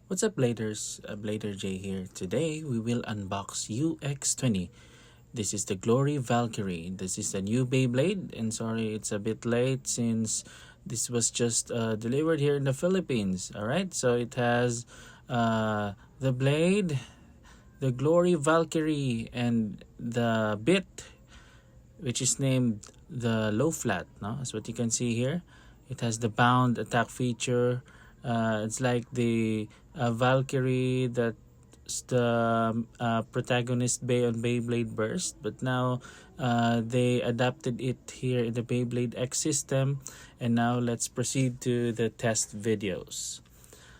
What's up, Bladers? BladerJ here. Today we will unbox UX-20. This is the Glory Valkyrie. This is the new Beyblade, and sorry it's a bit late since this was just delivered here in the Philippines. Alright, so it has the blade, the Glory Valkyrie, and the bit, which is named the low flat. No, that's what you can see here. It has the bound attack feature. It's like the Valkyrie that's the protagonist Bay on Beyblade Burst, but now they adapted it here in the Beyblade X system. And now let's proceed to the test videos.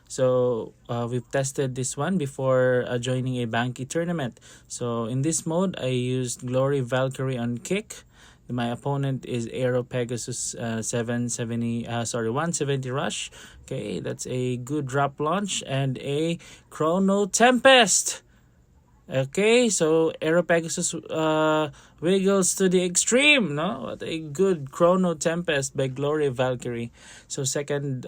So we've tested this one before joining a Ban Kee Tournament. So in this mode, I used Glory Valkyrie on kick. My opponent is Aero Pegasus 170 Rush. Okay, that's a good drop launch and a Chrono Tempest. Okay, so Aero Pegasus wiggles to the extreme. No, what a good Chrono Tempest by Glory Valkyrie. So second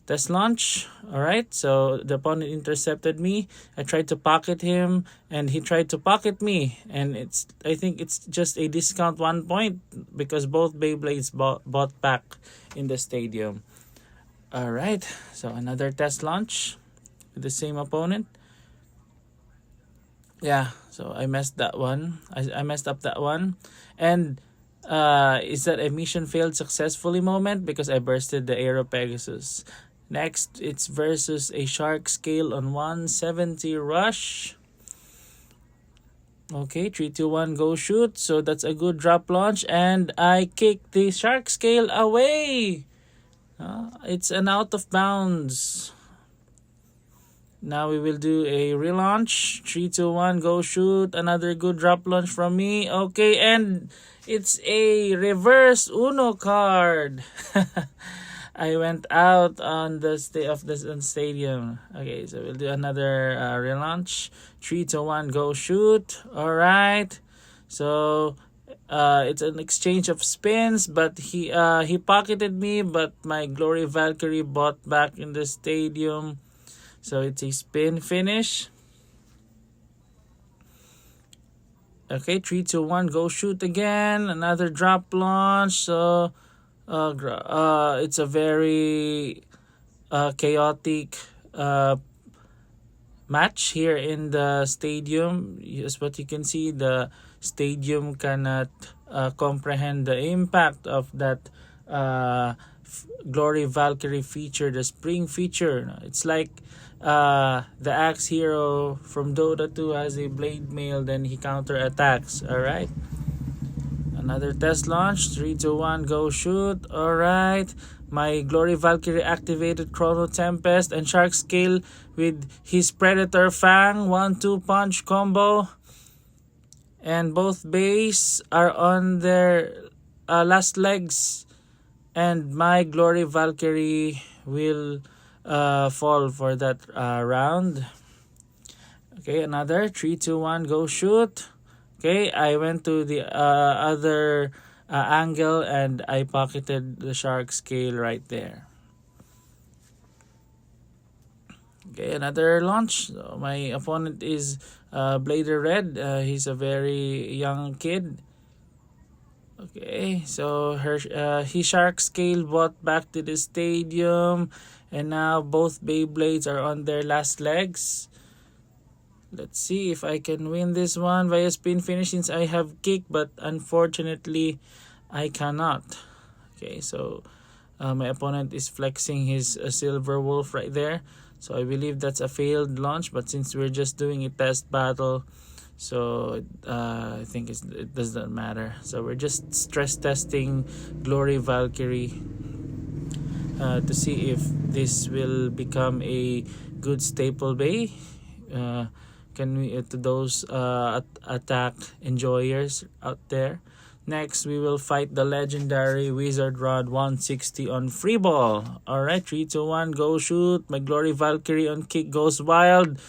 test launch. All right, so the opponent intercepted me. I tried to pocket him and he tried to pocket me, and I think it's just a discount 1 point because both Beyblades bought back in the stadium. All right, so another test launch with the same opponent. Yeah, so I messed that one. I messed up that one. And is that a mission failed successfully moment because I bursted the Aero Pegasus. Next, it's versus a shark scale on 170 rush. Okay, 3, 2, 1, go shoot. So that's a good drop launch, and I kick the shark scale away. It's an out of bounds. Now we will do a relaunch. 3, 2, 1, go shoot. Another good drop launch from me. Okay, and it's a reverse Uno card. I went out on the stadium. Okay, so we'll do another relaunch. 3, 2, 1, go shoot. All right. So it's an exchange of spins, but he pocketed me, but my Glory Valkyrie bought back in the stadium. So it's a spin finish. Okay, 3, 2, 1, go shoot again. Another drop launch. So it's a very chaotic match here in the stadium. As what you can see, the stadium cannot comprehend the impact of that Glory Valkyrie feature, the spring feature. It's like the axe hero from Dota 2 has a blade mail, then he counter attacks. All right, another test launch. 3, 2, 1, go shoot. All right, my Glory Valkyrie activated Chrono Tempest and Shark Scale with his Predator Fang 1-2 punch combo, and both bays are on their last legs, and my Glory Valkyrie will fall for that round. Okay, another 3, 2, 1, go shoot. Okay, I went to the other angle and I pocketed the shark scale right there. Okay, another launch. So my opponent is BladerJ. He's a very young kid. Okay, so he shark scale bought back to the stadium, and now both Beyblades are on their last legs. Let's see if I can win this one via spin finish since I have kick, but unfortunately I cannot. Okay, so my opponent is flexing his silver wolf right there. So I believe that's a failed launch, but since we're just doing a test battle, so I think it doesn't matter. So we're just stress testing Glory Valkyrie to see if this will become a good staple bay. Can we to those attack enjoyers out there? Next, we will fight the legendary Wizard Rod 160 on free ball. All right, 3, 2, 1, go shoot. My Glory Valkyrie on kick goes wild.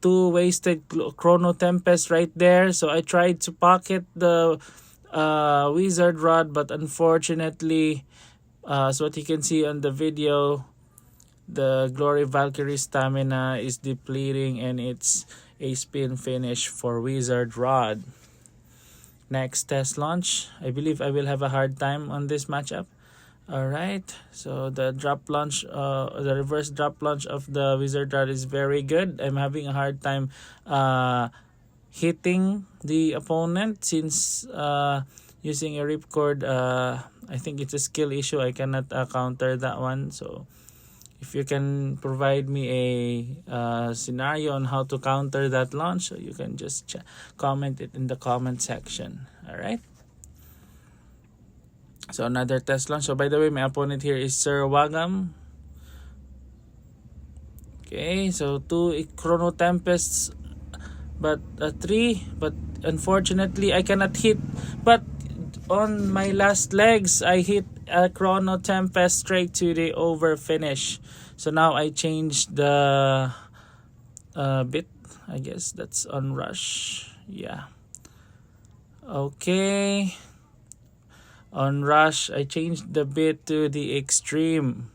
2 wasted Chrono Tempest right there. So I tried to pocket the Wizard Rod, but unfortunately, so what you can see on the video, the Glory Valkyrie stamina is depleting, and it's a spin finish for Wizard Rod. Next test launch. I believe I will have a hard time on this matchup. Alright, so the drop launch, the reverse drop launch of the Wizard Rod is very good. I'm having a hard time hitting the opponent since using a ripcord. I think it's a skill issue. I cannot counter that one. So if you can provide me a scenario on how to counter that launch, you can just comment it in the comment section. Alright. So another test launch. So by the way, my opponent here is Sir Wagam. Okay, so 2 Chrono Tempests, but 3. But unfortunately, I cannot hit. But on my last legs, I hit a Chrono Tempest straight to the over finish. So now I changed the bit. I guess that's on rush. Yeah. Okay. On rush, I changed the bit to the extreme.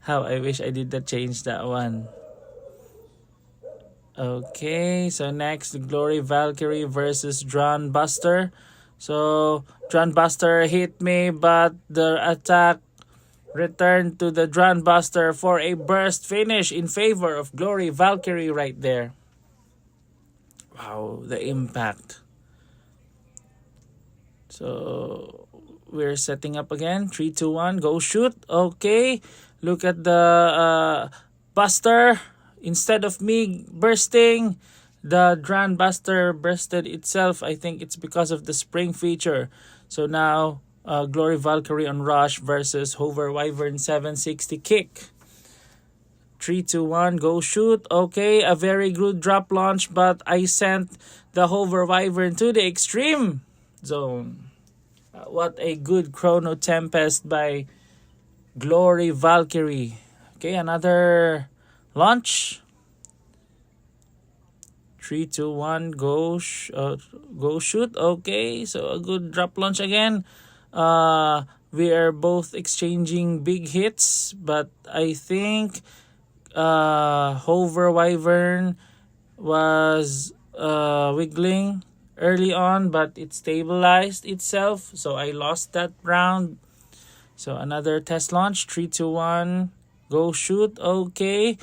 How I wish I did not change that one. Okay, so next, Glory Valkyrie versus Drone Buster. So Drone Buster hit me, but the attack returned to the Drone Buster for a burst finish in favor of Glory Valkyrie right there. Wow, the impact. So we're setting up again. 3, 2, 1, go shoot. Okay, look at the Buster. Instead of me bursting, the Drone Buster bursted itself. I think it's because of the spring feature. So now Glory Valkyrie on rush versus Hover Wyvern 760 kick. 3, 2, 1, go shoot. Okay, a very good drop launch, but I sent the Hover Wyvern to the extreme zone. What a good Chrono Tempest by Glory Valkyrie. Okay, another launch. 3, 2, 1, go shoot. Okay, so a good drop launch again. We are both exchanging big hits, but I think Hover Wyvern was wiggling early on, but it stabilized itself, so I lost that round. So another test launch. 3, 2, 1, go shoot. Okay,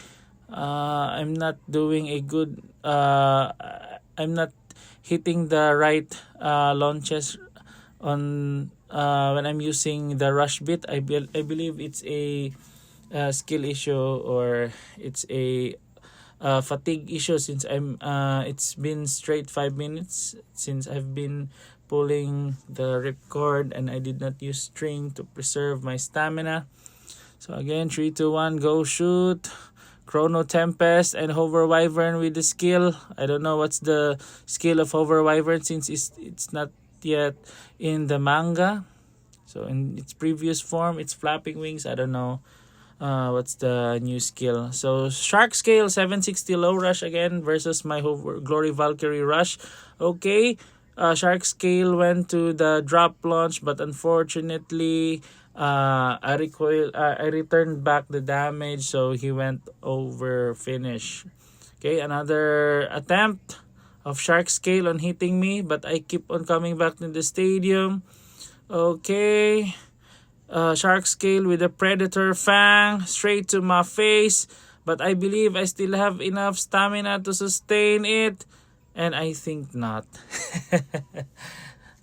I'm not doing a good I'm not hitting the right launches on when I'm using the rush bit. I believe it's a skill issue, or it's a fatigue issue, since it's been straight 5 minutes since I've been pulling the ripcord and I did not use string to preserve my stamina. So again, 3, 2, 1, go shoot. Chrono Tempest and Hover Wyvern with the skill. I don't know what's the skill of Hover Wyvern since it's not yet in the manga. So in its previous form, it's flapping wings. I don't know what's the new skill. So Shark Scale 760 low rush again versus my Glory Valkyrie rush. Okay, Shark Scale went to the drop launch, but unfortunately I returned back the damage, so he went over finish. Okay, another attempt of Shark Scale on hitting me, but I keep on coming back to the stadium. Okay, Shark Scale with a Predator Fang straight to my face, but I believe I still have enough stamina to sustain it, and I think not.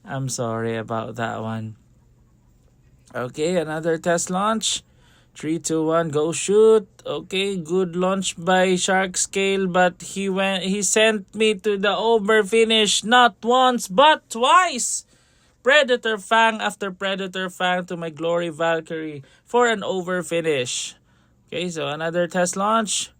I'm sorry about that one. Okay, another test launch. 3, 2, 1, go shoot. Okay, good launch by Shark Scale, but he sent me to the over finish not once but twice. Predator Fang after Predator Fang to my Glory Valkyrie for an over finish. Okay, so another test launch.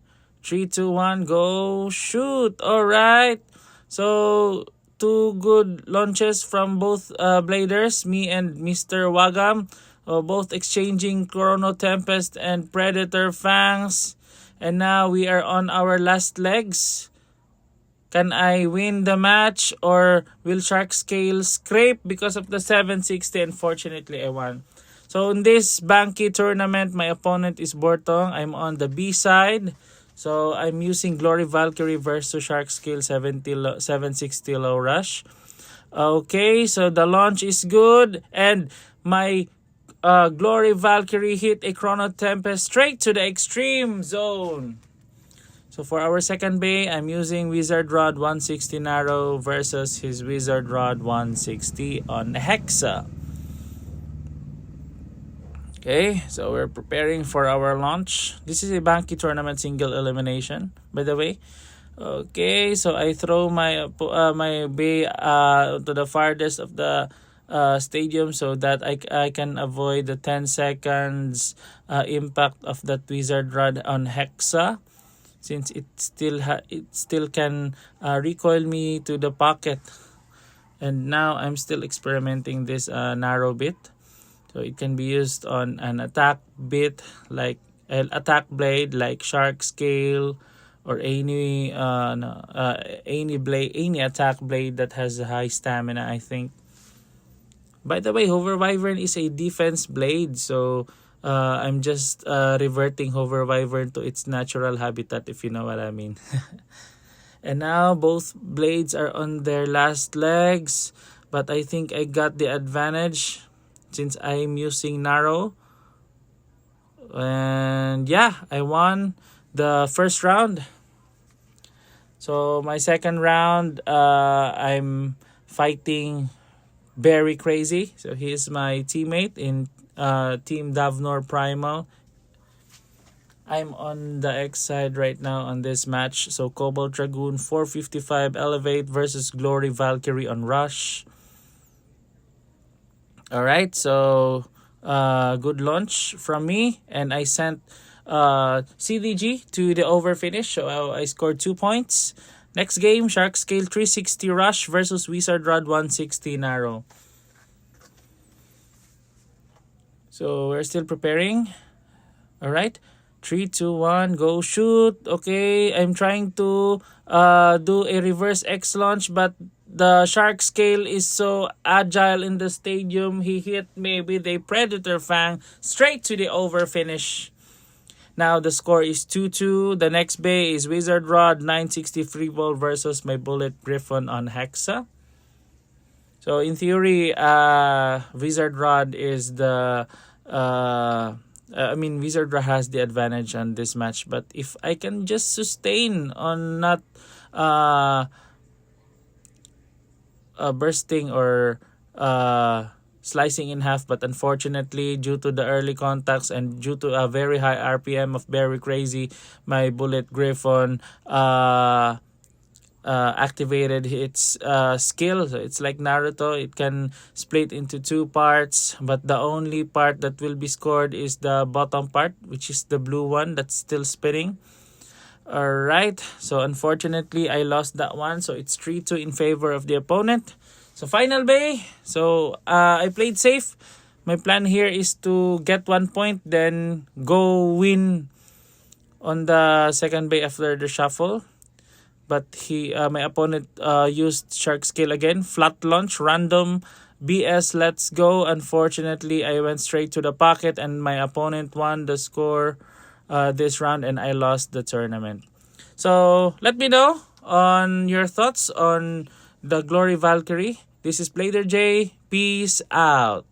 3, 2, 1, go shoot. Alright. So 2 good launches from both bladers, me and Mr. Wagam, both exchanging Chrono Tempest and Predator Fangs. And now we are on our last legs. Can I win the match, or will Shark Scale scrape because of the 760? Unfortunately, I won. So in this Ban Kee Tournament, my opponent is Bortong. I'm on the B side. So I'm using Glory Valkyrie versus Shark Scale 760 low rush. Okay, so the launch is good. And my Glory Valkyrie hit a Chrono Tempest straight to the extreme zone. So for our second bay, I'm using Wizard Rod 160 narrow versus his Wizard Rod 160 on Hexa. Okay, so we're preparing for our launch. This is a Ban Kee Tournament single elimination, by the way. Okay, so I throw my my bay to the farthest of the stadium so that I can avoid the 10 seconds impact of that Wizard Rod on Hexa, since it still can recoil me to the pocket. And now I'm still experimenting this narrow bit. So it can be used on an attack bit like attack blade like Shark Scale, or any attack blade that has a high stamina, I think. By the way, Hover Wyvern is a defense blade, so I'm just reverting Hover Wyvern to its natural habitat, if you know what I mean. And now both blades are on their last legs, but I think I got the advantage since I'm using narrow. And yeah, I won the first round. So my second round, I'm fighting Very Crazy. So he is my teammate in Team Davnor Primal. I'm on the X side right now on this match. So Cobalt Dragoon 455 Elevate versus Glory Valkyrie on Rush. Alright, so good launch from me. And I sent CDG to the over finish. So I scored 2 points. Next game, Shark Scale 360 Rush versus Wizard Rod 160 Narrow. So we're still preparing. Alright. 3, 2, 1, go shoot. Okay, I'm trying to do a reverse X launch, but the Shark Scale is so agile in the stadium. He hit me with a Predator Fang straight to the over finish. Now the score is 2-2. The next bay is Wizard Rod 960 Free Ball versus my Bullet Griffon on Hexa. So in theory, Wizard Rod is the Wizard Rod has the advantage on this match. But if I can just sustain on not bursting or slicing in half, but unfortunately due to the early contacts and due to a very high RPM of Very Crazy, my Bullet Griffon activated its skill. So it's like Naruto, it can split into 2 parts, but the only part that will be scored is the bottom part, which is the blue one that's still spinning. Alright, so unfortunately I lost that one, so it's 3-2 in favor of the opponent. So final bay, so I played safe. My plan here is to get 1 point, then go win on the second bay after the shuffle. But my opponent used Shark Scale again, flat launch, random BS, let's go. Unfortunately, I went straight to the pocket and my opponent won the score this round and I lost the tournament. So let me know on your thoughts on the Glory Valkyrie. This is BladerJ. Peace out.